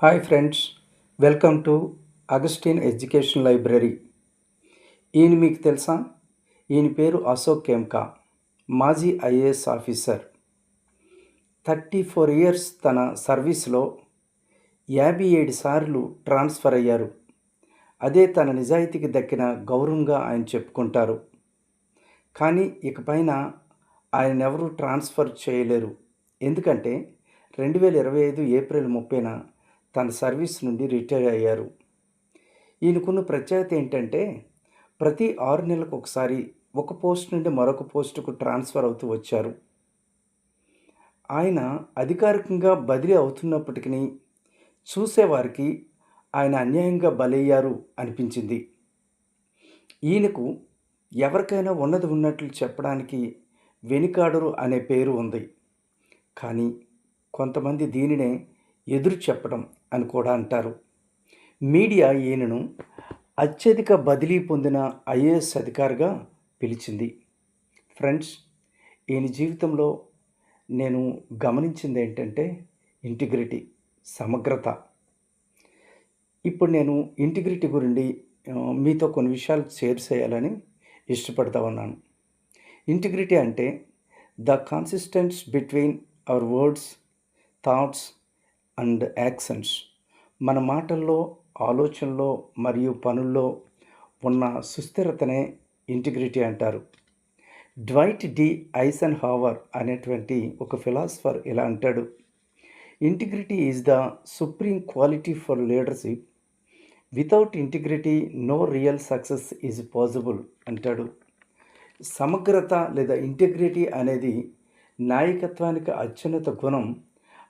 Hi friends, welcome to Augustine education library. ఈయన మీకు తెలుసా? ఈయన పేరు అశోక్ కెమ్కా, మాజీ ఐఏఎస్ ఆఫీసర్. 34 ఇయర్స్ తన సర్వీస్లో 57 సార్లు ట్రాన్స్ఫర్ అయ్యారు. అదే తన నిజాయితీకి దక్కిన గౌరవంగా ఆయన చెప్పుకుంటారు. కానీ ఇకపైన ఆయనెవరూ ట్రాన్స్ఫర్ చేయలేరు. ఎందుకంటే 2025 ఏప్రిల్ 30న తన సర్వీస్ నుండి రిటైర్ అయ్యారు. ఈయనకున్న ప్రత్యేకత ఏంటంటే ప్రతి 6 నెలలకు ఒకసారి ఒక పోస్ట్ నుండి మరొక పోస్టుకు ట్రాన్స్ఫర్ అవుతూ వచ్చారు. ఆయన అధికారికంగా బదిలీ అవుతున్నప్పటికీ చూసేవారికి ఆయన అన్యాయంగా బలయ్యారు అనిపించింది. ఈయనకు ఎవరికైనా ఉన్నది ఉన్నట్లు చెప్పడానికి వెనుకాడరు అనే పేరు ఉంది. కానీ కొంతమంది దీనినే ఎదురు చెప్పడం అని కూడా అంటారు. మీడియా ఈయనను అత్యధిక బదిలీ పొందిన ఐఏఎస్ అధికారిగా పిలిచింది. ఫ్రెండ్స్, ఈయన జీవితంలో నేను గమనించింది ఏంటంటే ఇంటిగ్రిటీ, సమగ్రత. ఇప్పుడు నేను ఇంటిగ్రిటీ గురించి మీతో కొన్ని విషయాలు షేర్ చేయాలని ఇష్టపడతా ఉన్నాను. ఇంటిగ్రిటీ అంటే the consistence between our words, thoughts and actions. మన మాటల్లో, ఆలోచనలో మరియు పనుల్లో ఉన్న సుస్థిరతనే ఇంటిగ్రిటీ అంటారు. డ్వైట్ డి ఐసెన్హోవర్ అనేటువంటి ఒక ఫిలాసఫర్ ఇలా అంటాడు: integrity is the supreme quality for leadership. Without integrity no real success is possible అంటాడు. సమగ్రత లేదా ఇంటిగ్రిటీ అనేది నాయకత్వానికి అత్యున్నత గుణం.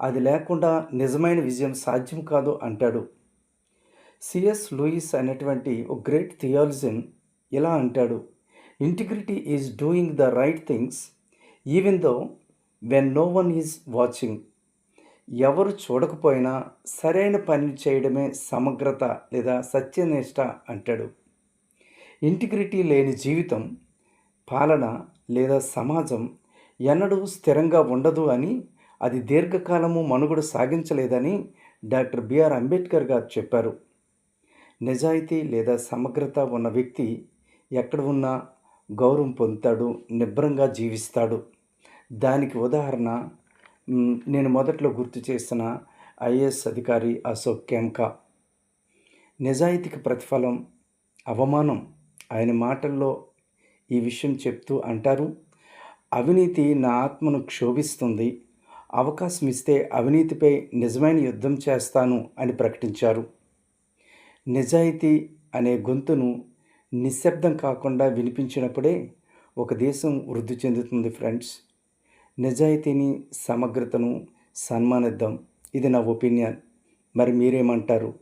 అది లేకుండా నిజమైన విజయం సాధ్యం కాదు అంటాడు. సిఎస్ లూయిస్ అనేటువంటి ఒక గ్రేట్ థియాలజియన్ ఇలా అంటాడు: integrity is doing the right things even though when no one is watching. ఎవరు చూడకపోయినా సరైన పని చేయడమే సమగ్రత లేదా సత్యనిష్ట అంటాడు. ఇంటిగ్రిటీ లేని జీవితం, పాలన లేదా సమాజం ఎన్నడూ స్థిరంగా ఉండదు అని, అది దీర్ఘకాలము మనుగడ సాగించలేదని డాక్టర్ బిఆర్ అంబేద్కర్ గారు చెప్పారు. నిజాయితీ లేదా సమగ్రత ఉన్న వ్యక్తి ఎక్కడ ఉన్నా గౌరవం పొందుతాడు, నిబ్రంగా జీవిస్తాడు. దానికి ఉదాహరణ నేను మొదట్లో గుర్తు చేసిన ఐఏఎస్ అధికారి అశోక్ కెమ్కా. నిజాయితీకి ప్రతిఫలం అవమానం. ఆయన మాటల్లో ఈ విషయం చెప్తూ అంటారు: అవినీతి నా ఆత్మను క్షోభిస్తుంది. అవకాశం ఇస్తే అవినీతిపై నిజమైన యుద్ధం చేస్తాను అని ప్రకటించారు. నిజాయితీ అనే గొంతును నిశ్శబ్దం కాకుండా వినిపించినప్పుడే ఒక దేశం వృద్ధి చెందుతుంది. ఫ్రెండ్స్, నిజాయితీని, సమగ్రతను సన్మానిద్దాం. ఇది నా ఒపీనియన్. మరి మీరేమంటారు?